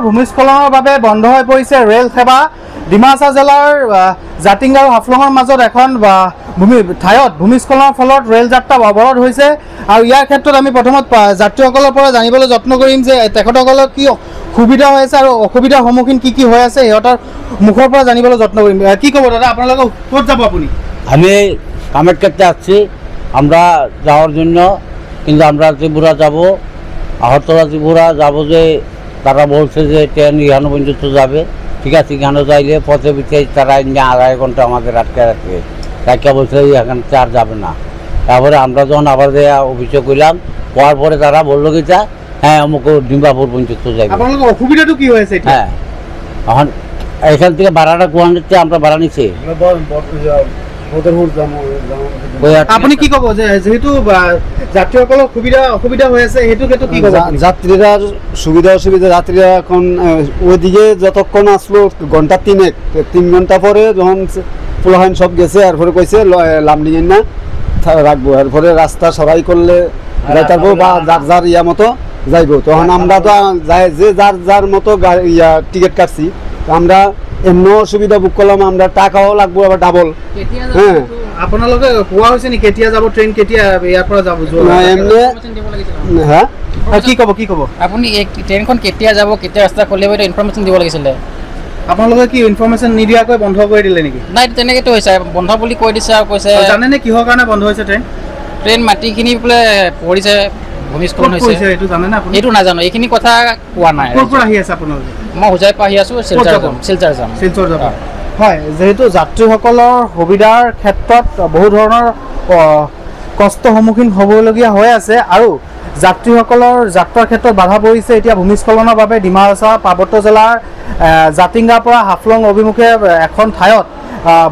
ভূমিস্খলনৰ বাবে বন্ধ হৈ পৰিছে ৰেল সেৱা। ডিমাচা জিলাৰ জাতিংগা আৰু হাফলঙৰ মাজত এখন ঠাইত ভূমিস্খলনৰ ফলত ৰেল যাত্ৰা অৱৰোধ হৈছে। আৰু ইয়াৰ ক্ষেত্ৰত আমি প্ৰথমত যাত্ৰীসকলৰ পৰা জানিবলৈ যত্ন কৰিম যে তেখেতসকলৰ কি সুবিধা হৈ আছে আৰু অসুবিধাৰ সন্মুখীন কি হৈ আছে সিহঁতৰ মুখৰ পৰা জানিবলৈ যত্ন কৰিম। কি ক'ব দাদা, আপোনালোকে ক'ত যাব? আপনি? আমি কামাখ্যাতে আসছি, আমরা যাওয়ার জন্য, কিন্তু আমরা ত্রিপুরা যাব, আগরতলা ত্রিপুরা যাব। যে তারা বলছে যে ট্রেন এখানে পর্যন্ত যাবে, ঠিক আছে, এখানে যাইলে পথে পিঠে তারা আড়াই ঘন্টা আমাদের আটকে রাখে বলছে এখানে আর যাবে না। তারপরে আমরা যখন আবার অভিযোগ করলাম, হওয়ার পরে তারা বললো কি হ্যাঁ অমুক ডিম্বাপুর পর্যন্ত যাবে। আপনাদের অসুবিধাটা কি হয়েছে? হ্যাঁ, এখন এখান থেকে ভাড়াটা গুয়াহাটিতে আমরা ভাড়া নিচ্ছি। আপনি কি কব যে যেহেতু যাত্ৰীসকলৰ অসুবিধা হৈ আছে সেইটো ক্ষেত্ৰত কি কব? যাত্রীরা সুবিধা অসুবিধা, যাত্রীরা এখন ওইদিকে যতক্ষণ আসলো ঘন্টা 3 ঘন্টা পরে যখন পোলাহান সব গেছে, এরপরে কইছে লামডিং না রাখবো, এরপরে রাস্তা সরাই করলে যাইতারবো বা যার যার ইয়া মতো যাইবো। তখন আমরা তো যে যার যার মতো ইয়া টিকিট কাটছি, আমরা এমনি অসুবিধা বুক করলাম, আমরা টাকাও লাগবো আবার ডাবল। হ্যাঁ, আপোনালোকে কোৱা হৈছে নি কেতিয়া যাব ট্ৰেইন, কেতিয়া ইয়াৰ পৰা যাব? এমনি হ্যাঁ, কি ক'ব আপুনি ট্ৰেইনখন কেতিয়া যাব, কেতিয়া ৰাস্তা খুলিব, এইটো ইনফৰমেশ্যন দিব লাগিছিলে। আপোনালোকে কি ইনফৰমেশ্যন নিদিয়াকৈ বন্ধ কৰি দিলে নেকি? নাই, তেনেকৈতো হৈছে, বন্ধ বুলি কৈ দিছে আৰু কৈছে। জানেনে কিহৰ কাৰণে বন্ধ হৈছে ট্ৰেইন মাটিখিনি বোলে পৰিছে, ভূমিস্খলন হৈছে, এইটো জানেনে আপুনি? এইটো নাজানো, এইখিনি কথা কোৱা নাই। ক'ৰ পৰা আহি আছে আপোনালোকে? মই হোজাইৰ পৰা আহি আছোঁ, শিলচৰ যাম। হয়, যেহেতু যাত্ৰীসকলৰ সুবিধাৰ ক্ষেত্ৰত বহু ধৰণৰ কষ্টৰ সন্মুখীন হ'বলগীয়া হৈ আছে আৰু যাত্ৰীসকলৰ যাত্ৰাৰ ক্ষেত্ৰত বাধা পৰিছে। এতিয়া ভূমিস্খলনৰ বাবে ডিমাচা পাৰ্বত্য জিলাৰ জাতিংগাৰ পৰা হাফলং অভিমুখে এখন ঠাইত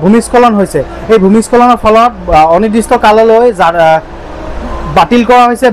ভূমিস্খলন হৈছে। এই ভূমিস্খলনৰ ফলত অনিৰ্দিষ্ট কাললৈ বাতিল কৰা হৈছে